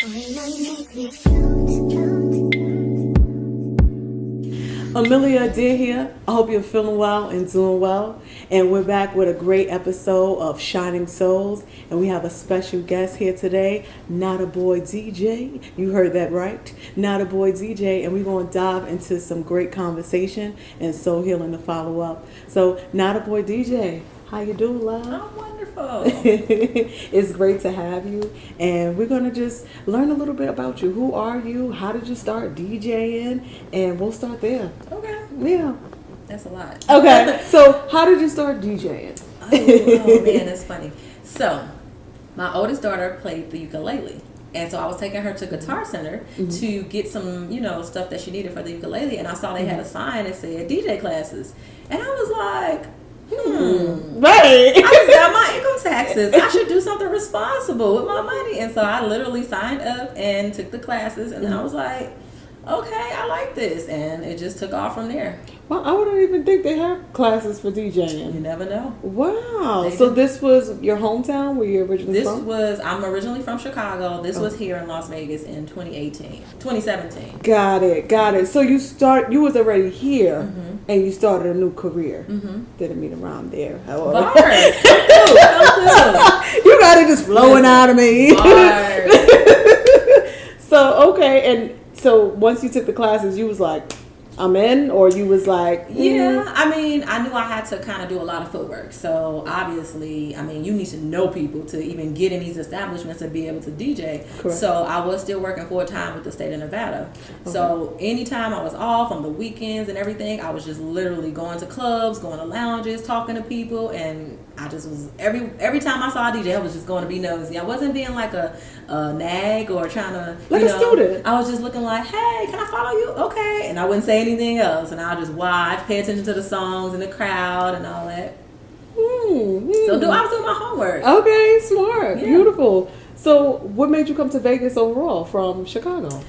Amelia, Adair here. I hope you're feeling well and doing well. And we're back with a great episode of Shining Souls. And we have a special guest here today, NotABoiDj. You heard that right. NotABoiDj. And we're going to dive into some great conversation and soul healing to follow up. So, NotABoiDj, how you doing, love? I'm wonderful. It's great to have you. And we're going to just learn a little bit about you. Who are you? How did you start DJing? And we'll start there. Okay. Yeah. That's a lot. Okay. So, how did you start DJing? Oh, man, that's funny. So, my oldest daughter played the ukulele. And so I was taking her to Guitar Center to get some, stuff that she needed for the ukulele. And I saw they had a sign that said DJ classes. And I was like, Right. I just got my income taxes. I should do something responsible with my money. And so I literally signed up and took the classes. And then I was like, okay, I like this. And it just took off from there. Well, I wouldn't even think they have classes for DJing. You never know. Wow. So this was your hometown where you originally from? I'm originally from Chicago. This was here in Las Vegas in 2017. Got it. So you was already here and you started a new career. Didn't mean around there. Bars. Come through. You got it just flowing out of me. Bars. So, okay. And so once you took the classes, you was like, I'm in, or you was like, Yeah, I mean, I knew I had to kind of do a lot of footwork. So obviously, I mean, you need to know people to even get in these establishments and be able to DJ. Correct. So I was still working full time with the state of Nevada. Okay. So anytime I was off on the weekends and everything, I was just literally going to clubs, going to lounges, talking to people, and I just was every time I saw a DJ, I was just going to be nosy. I wasn't being like a nag or trying to like a student. I was just looking like, hey, can I follow you? Okay, and I wouldn't say anything else, and I'll just watch, pay attention to the songs and the crowd and all that. So I was doing my homework. Okay, smart, yeah. Beautiful. So what made you come to Vegas overall from Chicago?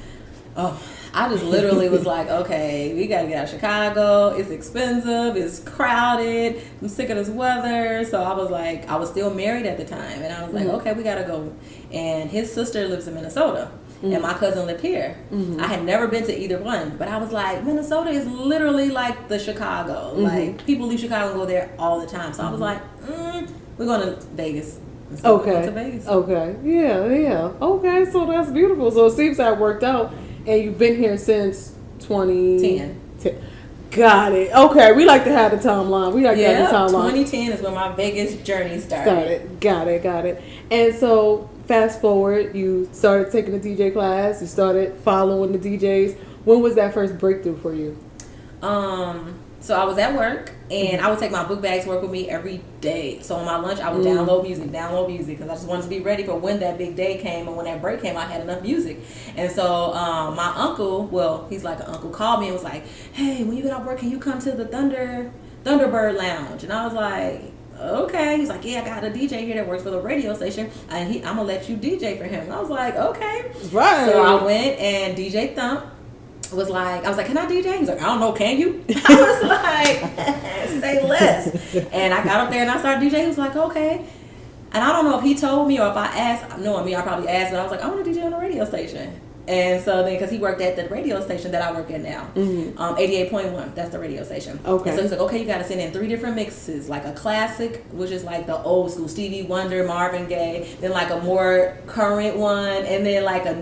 Oh, I just literally was like, okay, we gotta get out of Chicago. It's expensive. It's crowded. I'm sick of this weather. So I was like, I was still married at the time, and I was like, okay, we gotta go. And his sister lives in Minnesota. And my cousin lived here. I had never been to either one, but I was like, Minnesota is literally like the Chicago. Like, people leave Chicago and go there all the time. So I was like, we're going to Vegas. So okay. We went to Vegas. Okay. Yeah. Okay, so that's beautiful. So it seems that worked out, and you've been here since 2010. Got it. Okay, we like to have the timeline. We like to have the timeline. 2010 is when my Vegas journey started. Got it. And so, fast forward, you started taking the DJ class. You started following the DJs. When was that first breakthrough for you? So I was at work, and I would take my book bags to work with me every day. So on my lunch, I would download music, because I just wanted to be ready for when that big day came, and when that break came, I had enough music. And so my uncle, well, he's like an uncle, called me and was like, hey, when you get off work, can you come to the Thunderbird Lounge? And I was like, okay. He's like, yeah, I got a DJ here that works for the radio station, and I'm gonna let you DJ for him. And I was like, okay. Right. So I went, and DJ Thump I was like, can I DJ? He's like, I don't know, can you? I was like, say less. And I got up there and I started DJing. He was like, okay. And I don't know if he told me or if I asked. Knowing me, I probably asked, but I was like, I want to DJ on a radio station. And so then, because he worked at the radio station that I work at now, 88.1, that's the radio station. Okay. And so he's like, okay, you got to send in 3 different mixes, like a classic, which is like the old school Stevie Wonder, Marvin Gaye, then like a more current one, and then like a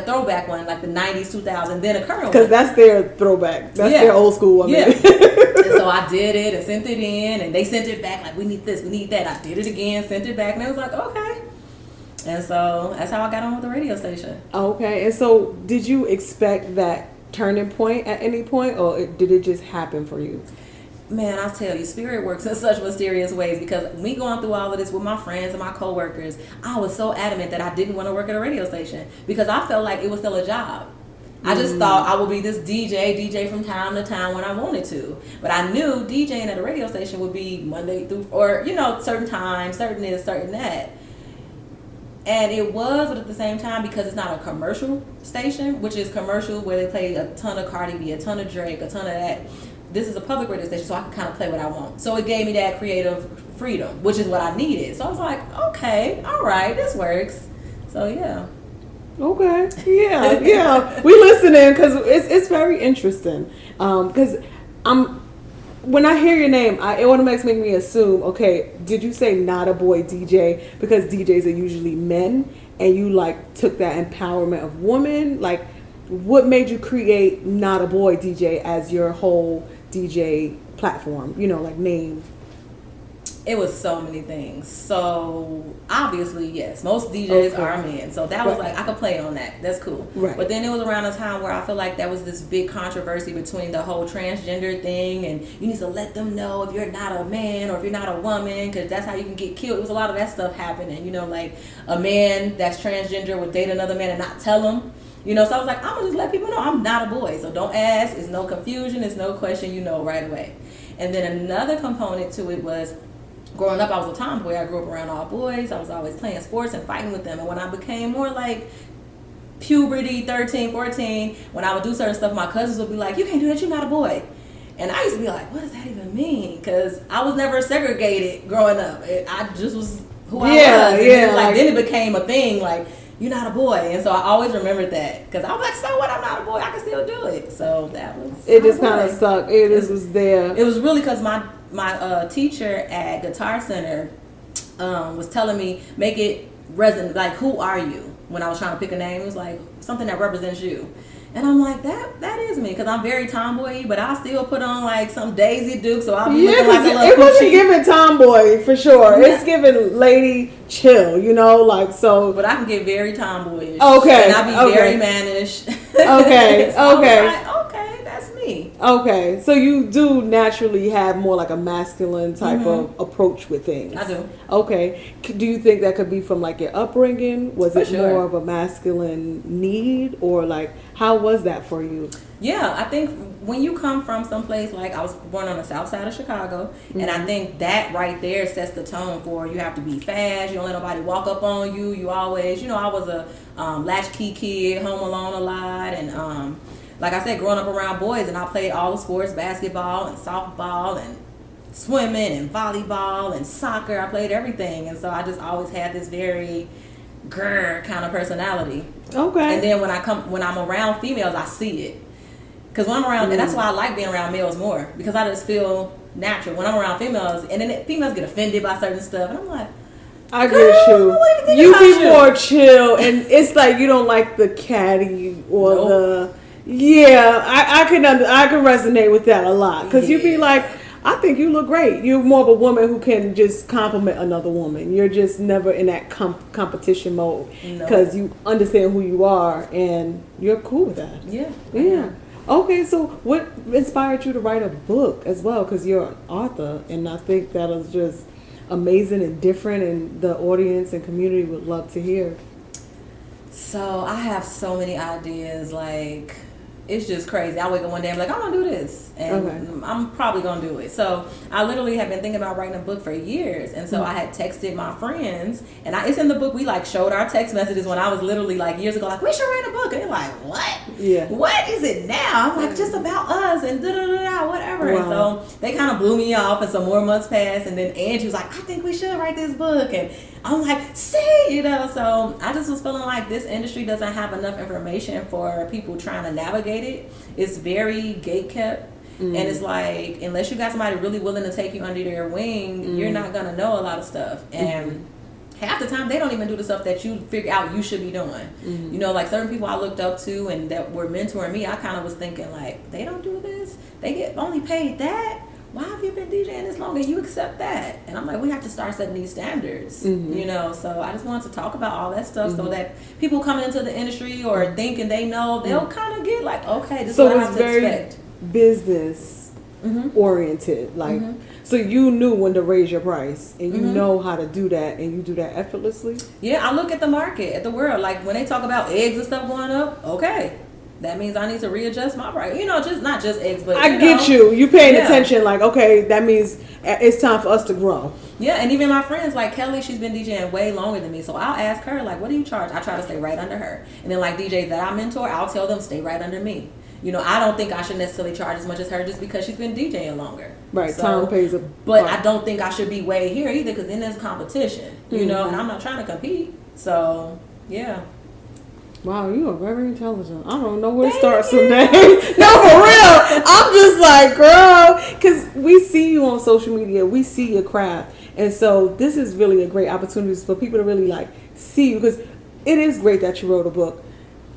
throwback one, like the 90s, 2000, then a current one. Because that's their throwback. That's their old school one. Yeah. And so I did it and sent it in, and they sent it back like, we need this, we need that. I did it again, sent it back, and it was like, okay. And so that's how I got on with the radio station. Okay. And so did you expect that turning point at any point, or did it just happen for you? Man, I tell you, spirit works in such mysterious ways, because me going through all of this with my friends and my coworkers, I was so adamant that I didn't want to work at a radio station because I felt like it was still a job. I just thought I would be this DJ from time to time when I wanted to. But I knew DJing at a radio station would be Monday through, or, certain times, certain this, certain that. And it was, but at the same time, because it's not a commercial station, which is commercial where they play a ton of Cardi B, a ton of Drake, a ton of that. This is a public radio station, so I can kind of play what I want. So it gave me that creative freedom, which is what I needed. So I was like, okay, all right, this works. So yeah. Okay. Yeah. Yeah. We listening because it's very interesting. Because I'm when I hear your name, it automatically makes me assume. Okay, did you say not a boy DJ? Because DJs are usually men, and you like took that empowerment of women. Like, what made you create not a boy DJ as your whole DJ platform? You know, like name. It was so many things. So obviously, yes, most DJs are men. So that was like, I could play on that. That's cool. Right. But then it was around a time where I feel like there was this big controversy between the whole transgender thing, and you need to let them know if you're not a man or if you're not a woman, because that's how you can get killed. It was a lot of that stuff happening. You know, like a man that's transgender would date another man and not tell him. You know, so I was like, I'm gonna just let people know I'm not a boy. So don't ask. It's no confusion. It's no question. You know right away. And then another component to it was, growing up, I was a tomboy. I grew up around all boys. I was always playing sports and fighting with them. And when I became more like puberty, 13, 14, when I would do certain stuff, my cousins would be like, you can't do that, you're not a boy. And I used to be like, what does that even mean? Because I was never segregated growing up. I just was who I was. And then it became a thing, like, you're not a boy. And so I always remembered that. Because I was like, so what, I'm not a boy, I can still do it. So that was... It just kind of sucked. It just was there. It was really because my teacher at Guitar Center was telling me, make it resonant, like, who are you? When I was trying to pick a name, it was like something that represents you. And I'm like, that is me, because I'm very tomboy, but I still put on like some Daisy Duke, so I'll be looking like a little it wasn't coochie. giving tomboy for sure. Yeah. It's giving lady chill, you know, like so. But I can get very tomboyish. Okay. And I be very mannish. Okay. So okay. Okay, that's me. Okay, so you do naturally have more like a masculine type of approach with things. I do. Okay, do you think that could be from like your upbringing? Was it sure. more of a masculine need, or like how was that for you? Yeah, I think when you come from someplace, like I was born on the south side of Chicago, and I think that right there sets the tone for you have to be fast, you don't let nobody walk up on you, you always, you know, I was a latchkey kid, home alone a lot, and like I said, growing up around boys, and I played all the sports, basketball and softball and swimming and volleyball and soccer. I played everything, and so I just always had this very grr kind of personality. Okay. And then when I'm around females, I see it. Because when I'm around, and that's why I like being around males more, because I just feel natural. When I'm around females, and then females get offended by certain stuff, and I'm like, I get you. You be more chill, and it's like you don't like the catty or the... Yeah, I can resonate with that a lot, because you be like, I think you look great. You're more of a woman who can just compliment another woman. You're just never in that competition mode, because you understand who you are and you're cool with that. Yeah. Okay, so what inspired you to write a book as well? Because you're an author, and I think that is just amazing and different, and the audience and community would love to hear. So I have so many ideas, like... It's just crazy. I wake up one day and I'm like, I'm going to do this. And I'm probably going to do it. So I literally have been thinking about writing a book for years. And so I had texted my friends. And it's in the book. We like showed our text messages when I was literally like years ago, like, we should write a book. And they're like, what? Yeah. What is it now? I'm like, just about us and da-da-da-da, whatever. Wow. And so they kind of blew me off, and some more months passed. And then Angie was like, I think we should write this book. And I'm like, see, you know. So I just was feeling like this industry doesn't have enough information for people trying to navigate it. It's very gatekept, and it's like, unless you got somebody really willing to take you under their wing, you're not gonna know a lot of stuff. And half the time they don't even do the stuff that you figure out you should be doing. You know, like certain people I looked up to and that were mentoring me, I kind of was thinking like, they don't do this, they get only paid that. Why have you been DJing this long and you accept that? And I'm like, we have to start setting these standards, you know. So I just wanted to talk about all that stuff so that people coming into the industry or thinking they know, they'll kind of get like, okay, this is what I have to expect. Business oriented, like so you knew when to raise your price, and you know how to do that, and you do that effortlessly. Yeah, I look at the market, at the world, like when they talk about eggs and stuff going up, okay, that means I need to readjust my price. You know, just not just eggs, but I get you. You paying attention, like, okay, that means it's time for us to grow. Yeah, and even my friends, like Kelly, she's been DJing way longer than me. So I'll ask her, like, what do you charge? I try to stay right under her. And then like DJs that I mentor, I'll tell them stay right under me. You know, I don't think I should necessarily charge as much as her just because she's been DJing longer. Right, so, time pays a But I don't think I should be way here either, because then there's competition, you know, and I'm not trying to compete. So, yeah. Wow, you are very intelligent. I don't know where to start someday. No, for real. I'm just like, girl, because we see you on social media. We see your craft. And so this is really a great opportunity for people to really like see you, because it is great that you wrote a book.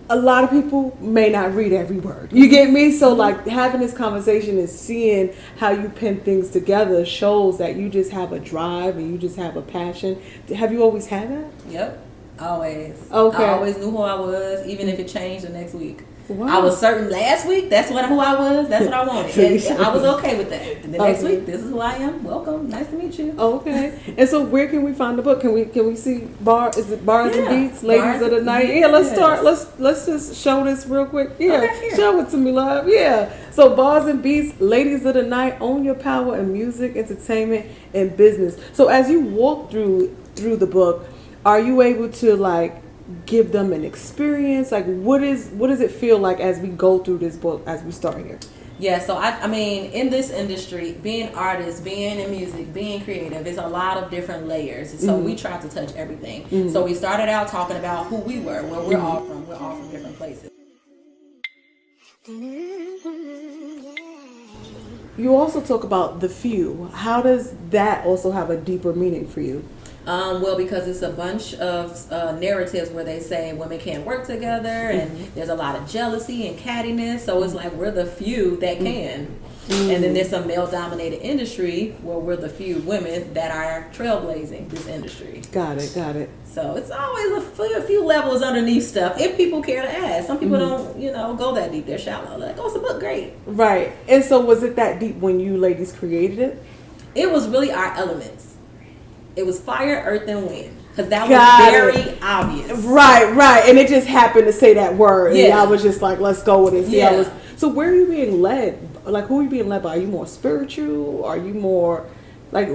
A lot of people may not read every word. You get me? So like having this conversation and seeing how you pin things together shows that you just have a drive and you just have a passion. Have you always had that? Yep. Always. Okay. I always knew who I was, even if it changed the next week. Wow. I was certain last week, that's who I was, that's what I wanted. And I was okay with that. And the next week, this is who I am. Welcome. Nice to meet you. Okay. And so where can we find the book? Can we see is it Bars and Beats, Ladies Bars of the Night? Yeah, let's start. Let's just show this real quick. Yeah. Okay, show it to me, love. Yeah. So Bars and Beats, Ladies of the Night, own your power in music, entertainment, and business. So as you walk through the book, are you able to like give them an experience? Like what does it feel like as we go through this book, as we start here? Yeah, so I mean, in this industry, being artists, being in music, being creative, is a lot of different layers. So we try to touch everything. So we started out talking about who we were, where we're all from. We're all from different places. You also talk about the few. How does that also have a deeper meaning for you? Well, because it's a bunch of narratives where they say women can't work together, and there's a lot of jealousy and cattiness. So it's like we're the few that can. And then there's some male-dominated industry where we're the few women that are trailblazing this industry. Got it. So it's always a few levels underneath stuff, if people care to ask. Some people don't, go that deep. They're shallow. Like, oh, it's a book, great. Right. And so was it that deep when you ladies created it? It was really our elements. It was fire, earth, and wind. Because that was very obvious. Right. And it just happened to say that word. Yeah. And I was just like, let's go with it. Yeah. So where are you being led? Like, who are you being led by? Are you more spiritual? Are you more, like...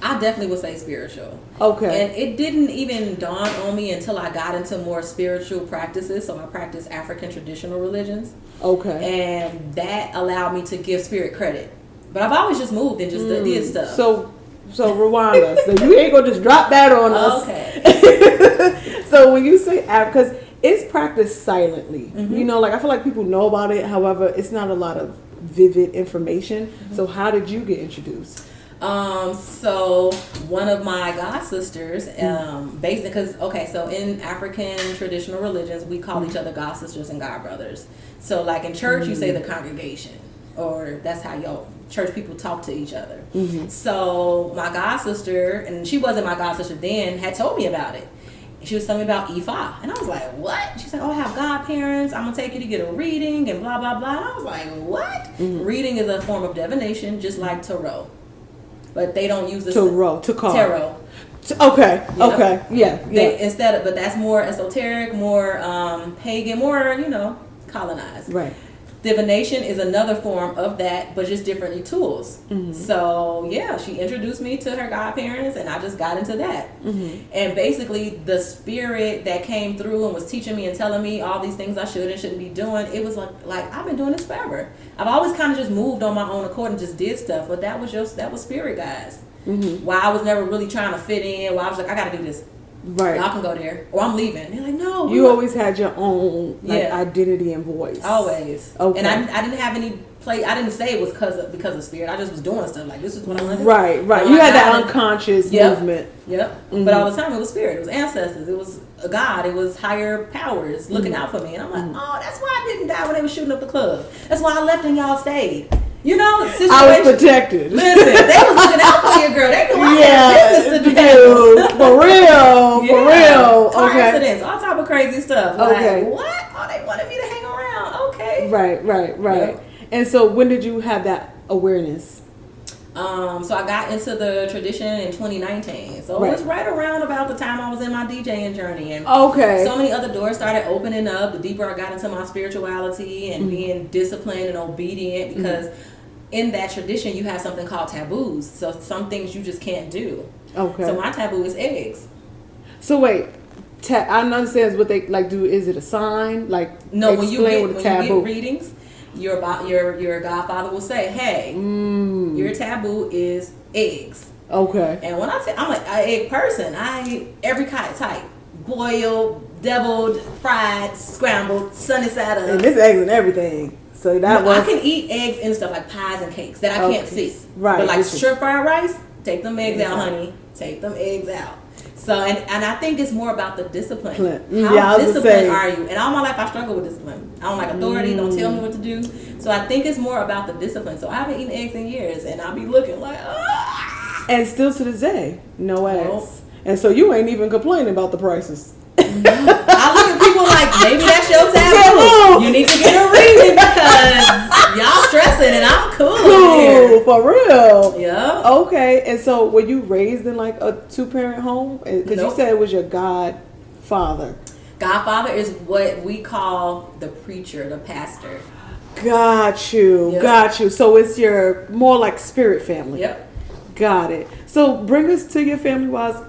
I definitely would say spiritual. Okay. And it didn't even dawn on me until I got into more spiritual practices. So I practice African traditional religions. Okay. And that allowed me to give spirit credit. But I've always just moved and just did stuff. So rewind us. So you ain't gonna just drop that on us. Okay. So when you say because it's practiced silently, like I feel like people know about it. However, it's not a lot of vivid information. So how did you get introduced? So one of my god sisters, so in African traditional religions, we call each other god sisters and god brothers. So like in church, you say the congregation, or that's how your church people talk to each other. So my god sister, and she wasn't my god sister then, had told me about it. She was telling me about Ifa, and I was like, what? She's like, oh, I have godparents, I'm gonna take you to get a reading and blah blah blah. And I was like, what? Reading is a form of divination, just like tarot, but they don't use the tarot. Okay. Okay. Yeah. But that's more esoteric, more pagan, more colonized. Right. Divination is another form of that, but just differently tools. So yeah, she introduced me to her godparents, and I just got into that. And basically, the spirit that came through and was teaching me and telling me all these things I should and shouldn't be doing, it was like I've been doing this forever. I've always kind of just moved on my own accord and just did stuff, but that was spirit guides. Why I was never really trying to fit in. Why I was like, I got to do this. Right. Y'all can go there, or I'm leaving. And they're like, no. You always had your own identity and voice. Always. Okay. And I didn't have any play. I didn't say it was because of spirit. I just was doing stuff like this is what I wanted. Right. You had that unconscious movement. Yep. But all the time it was spirit. It was ancestors. It was a God. It was higher powers looking out for me. And I'm like, oh, that's why I didn't die when they were shooting up the club. That's why I left and y'all stayed. I was protected. Listen, they was looking out for you, girl. They knew I had business to do. For real. Car Okay. accidents, all type of crazy stuff. Okay. Like, what? Oh, they wanted me to hang around. Okay. Right. Yep. And so when did you have that awareness? So I got into the tradition in 2019. So it was right around about the time I was in my DJing journey. And so many other doors started opening up the deeper I got into my spirituality and being disciplined and obedient, because in that tradition you have something called taboos. So some things you just can't do. Okay. So my taboo is eggs. So wait, I don't understand what they like do. Is it a sign? Like, no, when you get readings, your godfather will say, hey, your taboo is eggs. Okay. And when I say I'm an egg person, I eat every kind of type. Boiled, deviled, fried, scrambled, sunny side up. And this eggs and everything. So that was. I can eat eggs and stuff like pies and cakes that I can't see. Right. But like stir fried rice, take them eggs out, honey. Take them eggs out. So and I think it's more about the discipline. How disciplined are you? And all my life I struggle with discipline. I don't like authority. Don't tell me what to do. So I think it's more about the discipline. So I haven't eaten eggs in years, and I'll be looking like, ah. And still to this day, no eggs. And so you ain't even complaining about the prices. I look at people like, maybe that's your taboo. You need to get a reason because y'all stressing and I'm cool for real. Yeah. Okay. And so were you raised in like a 2-parent home? Because you said it was your godfather. Godfather is what we call the preacher, the pastor. Got you. Yep. Got you. So it's your more like spirit family. Yep. Got it. So bring us to your family wise,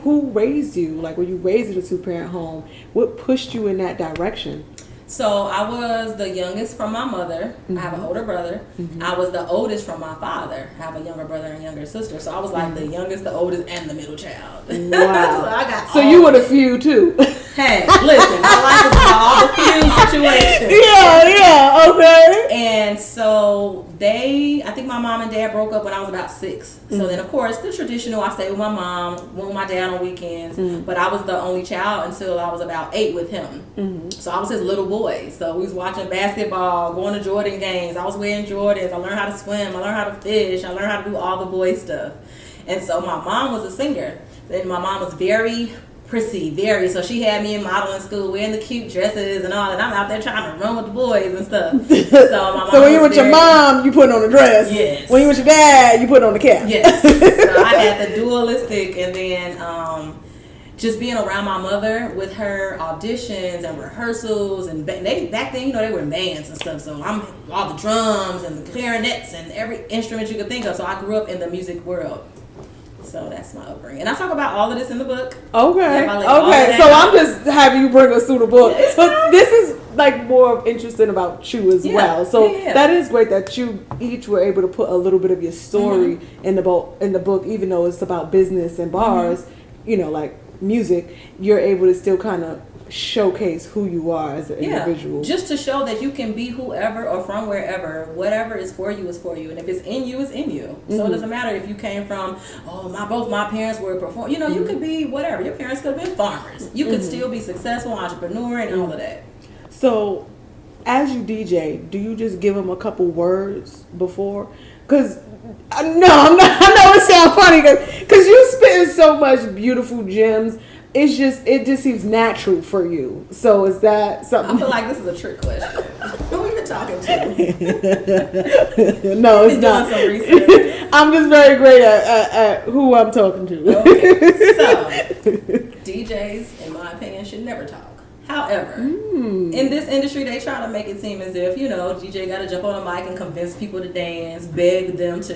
who raised you? Like, were you raised in a 2-parent home? What pushed you in that direction? So I was the youngest from my mother. I have an older brother. I was the oldest from my father. I have a younger brother and younger sister. So I was like the youngest, the oldest, and the middle child. Wow. So you were the few too. Hey, listen, my life is about all the few situations. Yeah, okay. And so I think my mom and dad broke up when I was about 6. So then, of course, the traditional, I stayed with my mom, went with my dad on weekends. But I was the only child until I was about 8 with him. So I was his little boy. So we was watching basketball, going to Jordan games. I was wearing Jordans. I learned how to swim. I learned how to fish. I learned how to do all the boy stuff. And so my mom was a singer. And my mom was very prissy, very. So she had me in modeling school wearing the cute dresses and all, and I'm out there trying to run with the boys and stuff. So my mom so when you with your mom, you put on a dress. Yes. When you with your dad, you put on the cap. Yes. So I had the dualistic, and then just being around my mother with her auditions and rehearsals, and back then, they were in bands and stuff. So I'm all the drums and the clarinets and every instrument you could think of. So I grew up in the music world. So that's my upbringing. And I talk about all of this in the book. Okay. Okay. So I'm just having you bring us through the book. But this is like more interesting about you as well. So that is great that you each were able to put a little bit of your story in the book, even though it's about business and bars, like music, you're able to still kind of showcase who you are as an individual. Just to show that you can be whoever or from wherever. Whatever is for you is for you, and if it's in you, it's in you. So it doesn't matter if you came from both my parents were performers. You could be whatever. Your parents could have been farmers. You could still be successful, entrepreneur, and all of that. So as you DJ, do you just give them a couple words before? Because I know it sounds funny because you spitting so much beautiful gems. It just seems natural for you. So is that something? I feel like this is a trick question. Who are you talking to? No, it's not. Doing some research. I'm just very great at who I'm talking to. Okay. So DJs, in my opinion, should never talk. However, in this industry, they try to make it seem as if, DJ got to jump on a mic and convince people to dance, beg them to,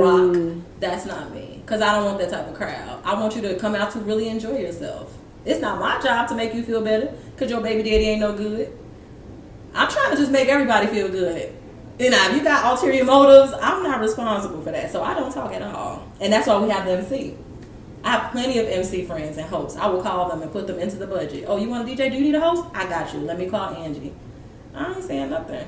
rock. That's not me. Because I don't want that type of crowd. I want you to come out to really enjoy yourself. It's not my job to make you feel better because your baby daddy ain't no good. I'm trying to just make everybody feel good. If you got ulterior motives, I'm not responsible for that. So I don't talk at all. And that's why we have the MC. I have plenty of MC friends and hosts. I will call them and put them into the budget. Oh, you want a DJ? Do you need a host? I got you. Let me call Angie. I ain't saying nothing.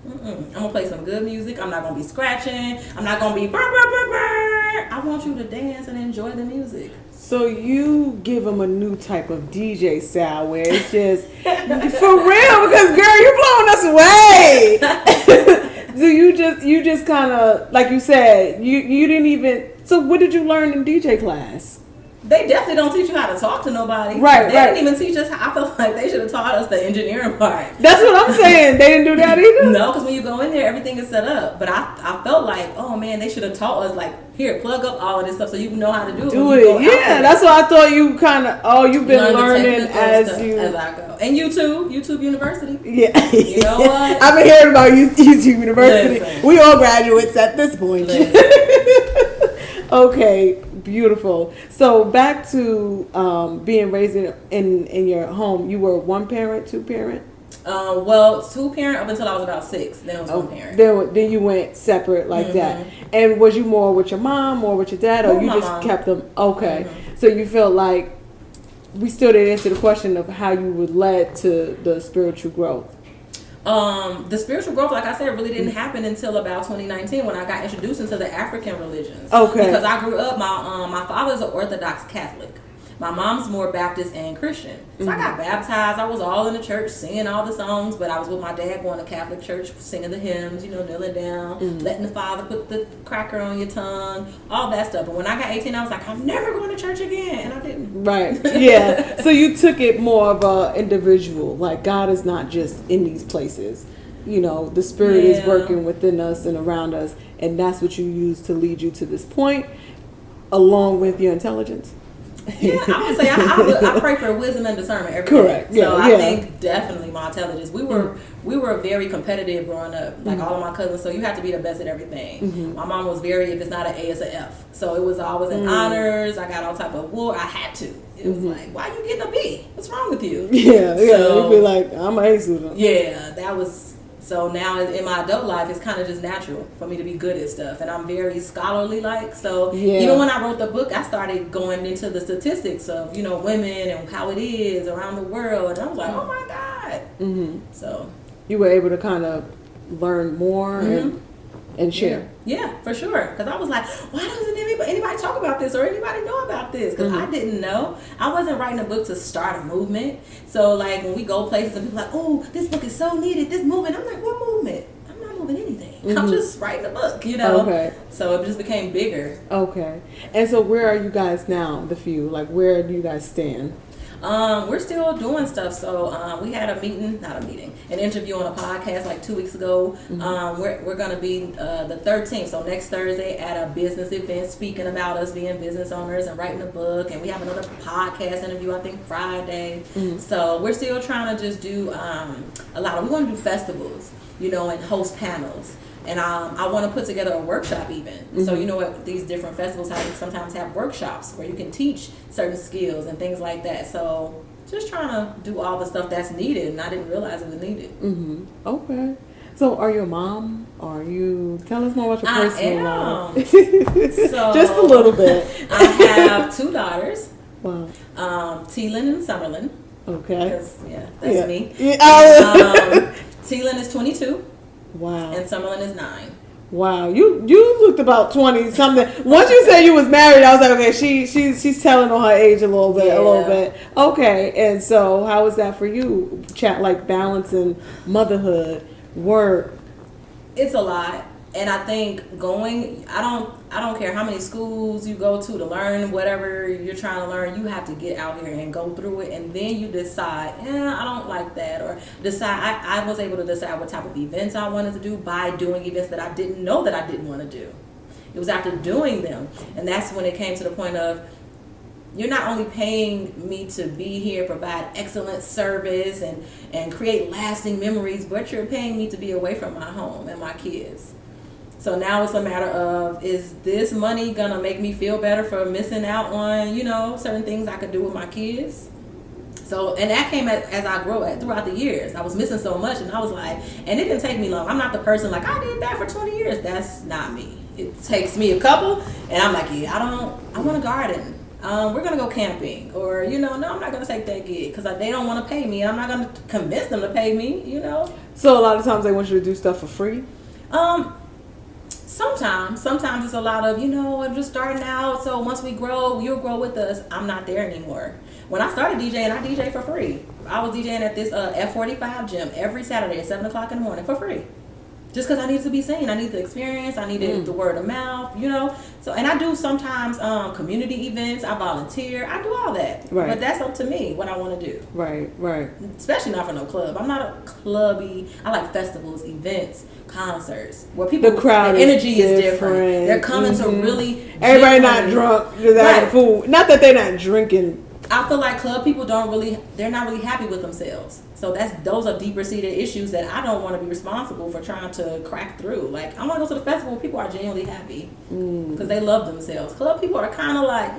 I'm going to play some good music. I'm not going to be scratching. I'm not going to be burr, burr, burr, burr. I want you to dance and enjoy the music. So you give them a new type of DJ style where it's just, for real, because girl, you're blowing us away. So you just kind of, like you said, you didn't even, so what did you learn in DJ class? They definitely don't teach you how to talk to nobody. Right, They didn't even teach us I feel like they should have taught us the engineering part. That's what I'm saying. They didn't do that either? No, because when you go in there, everything is set up. But I felt like, oh man, they should have taught us, like, here, plug up all of this stuff so you know how to do it. Yeah, that's what I thought you kind of, you've been learning as I go. And YouTube University. Yeah. You know what? I've been hearing about YouTube University. Listen. We all graduates at this point. Okay, beautiful. So back to being raised in your home. You were one parent, two parent? Well, two parent up until I was about 6. Then it was one parent. Then you went separate like that. And was you more with your mom or with your dad, or you just kept them? Okay. So you feel like we still didn't answer the question of how you were led to the spiritual growth. The spiritual growth, like I said, really didn't happen until about 2019 when I got introduced into the African religions. Okay. Because I grew up, my father's an Orthodox Catholic. My mom's more Baptist and Christian. So I got baptized. I was all in the church singing all the songs, but I was with my dad going to Catholic church, singing the hymns, kneeling down, letting the Father put the cracker on your tongue, all that stuff. But when I got 18, I was like, I'm never going to church again. And I didn't. Right. Yeah. So you took it more of a individual. Like, God is not just in these places. The Spirit is working within us and around us. And that's what you use to lead you to this point, along with your intelligence. Yeah, I would say I pray for wisdom and discernment every day. Correct. Yeah, so I think definitely my intelligence. We were very competitive growing up, like all of my cousins. So you have to be the best at everything. My mom was very, if it's not an A, it's an F. So it was always in honors. I got all type of award. I had to. It was like, why are you getting a B? What's wrong with you? Yeah. So, you'd be like, I'm an A student. Yeah, that was. So now in my adult life, it's kind of just natural for me to be good at stuff. And I'm very scholarly like. So even when I wrote the book, I started going into the statistics of, women and how it is around the world. And I was like, oh my God. So you were able to kind of learn more and share. Yeah, for sure. Because I was like, why doesn't anybody talk about this or anybody know about this? Because I didn't know. I wasn't writing a book to start a movement. So like when we go places and people are like, oh, this book is so needed, this movement. I'm like, what movement? I'm not moving anything. I'm just writing a book, Okay. So it just became bigger. Okay. And so where are you guys now, the few? Like, where do you guys stand? We're still doing stuff. So we had an interview on a podcast like 2 weeks ago. We're going to be the 13th, so next Thursday at a business event speaking about us being business owners and writing a book. And we have another podcast interview, I think, Friday. So we're still trying to just do we want to do festivals, and host panels. And I want to put together a workshop even. So what these different festivals sometimes have workshops where you can teach certain skills and things like that. So just trying to do all the stuff that's needed, and I didn't realize it was needed. Okay. So are you a mom? Tell us more about your personal life. So just a little bit. I have 2 daughters. Wow. Teelan and Summerlin. Okay. That's me. Teelan is 22. Wow. And Summerlin is 9. Wow, you looked about 20 something. Once you said you was married, I was like, okay, she's telling on her age a little bit. Okay, and so how was that for you? Like balancing motherhood, work. It's a lot, and I think I don't care how many schools you go to learn whatever you're trying to learn. You have to get out here and go through it, and then you decide, I don't like that, or decide. I was able to decide what type of events I wanted to do by doing events that I didn't know that I didn't want to do. It was after doing them, and that's when it came to the point of, you're not only paying me to be here, provide excellent service, and create lasting memories, but you're paying me to be away from my home and my kids. So now it's a matter of, is this money going to make me feel better for missing out on, certain things I could do with my kids? So, and that came as I grew throughout the years. I was missing so much, and I was like, and it didn't take me long. I'm not the person like, I did that for 20 years. That's not me. It takes me a couple, and I'm like, I want a garden. We're going to go camping, or, no, I'm not going to take that gig because they don't want to pay me. I'm not going to convince them to pay me, So a lot of times they want you to do stuff for free? Sometimes it's a lot of, I'm just starting out, so once we grow, you'll grow with us. I'm not there anymore. When I started DJing, I DJ for free. I was DJing at this F45 gym every Saturday at 7 o'clock in the morning for free. Just because I needed to be seen. I needed the experience. I needed the word of mouth, So, and I do sometimes community events. I volunteer. I do all that. Right. But that's up to me, what I want to do. Right. Especially not for no club. I'm not a clubby. I like festivals, events, concerts, where people, the crowd, the energy is different. They're coming to really... Everybody not drunk. Just having food. Not that they're not drinking. I feel like club people they're not really happy with themselves. So those are deeper seated issues that I don't want to be responsible for trying to crack through. Like, I want to go to the festival where people are genuinely happy because they love themselves. Club people are kind of like,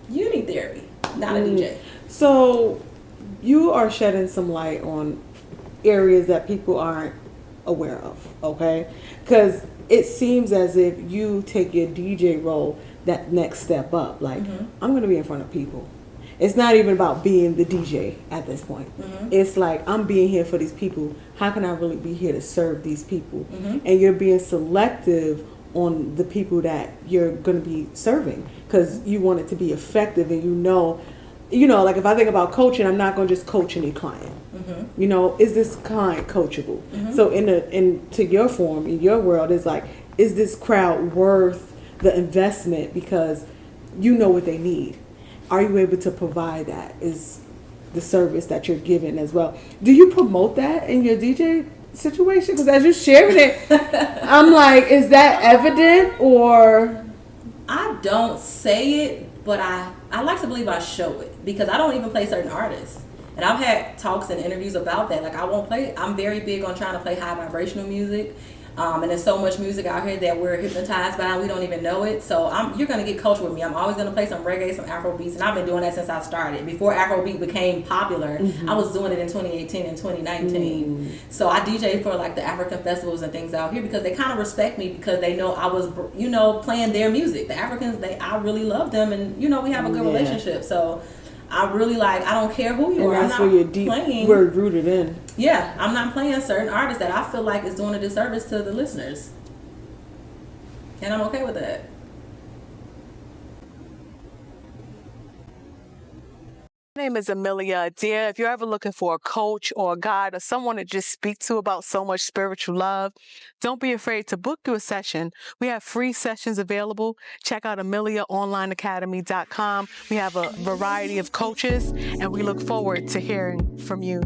you need therapy, not a DJ. So you are shedding some light on areas that people aren't aware of, okay? Because it seems as if you take your DJ role that next step up. Like, I'm going to be in front of people. It's not even about being the DJ at this point. It's like, I'm being here for these people. How can I really be here to serve these people? And you're being selective on the people that you're going to be serving because you want it to be effective, and like if I think about coaching, I'm not going to just coach any client. Is this client coachable? So to your form, in your world, is like, is this crowd worth the investment because you know what they need? Are you able to provide that? Is the service that you're giving as well? Do you promote that in your DJ situation? Because as you're sharing it, I'm like, is that evident or? I don't say it, but I like to believe I show it because I don't even play certain artists. And I've had talks and interviews about that. Like, I won't play, I'm very big on trying to play high vibrational music. And there's so much music out here that we're hypnotized by and we don't even know it. So you're going to get cultured with me. I'm always going to play some reggae, some Afro beats. And I've been doing that since I started. Before Afrobeat became popular, I was doing it in 2018 and 2019. So I DJ for like the African festivals and things out here because they kind of respect me because they know I was, playing their music. The Africans, I really love them, and, we have a good relationship. So I really I don't care who you are. And that's where you're deep, we're rooted in. Yeah, I'm not playing certain artists that I feel like is doing a disservice to the listeners. And I'm okay with that. My name is Amelia, Adair. If you're ever looking for a coach or a guide or someone to just speak to about so much spiritual love, don't be afraid to book you a session. We have free sessions available. Check out AmeliaOnlineAcademy.com. We have a variety of coaches, and we look forward to hearing from you.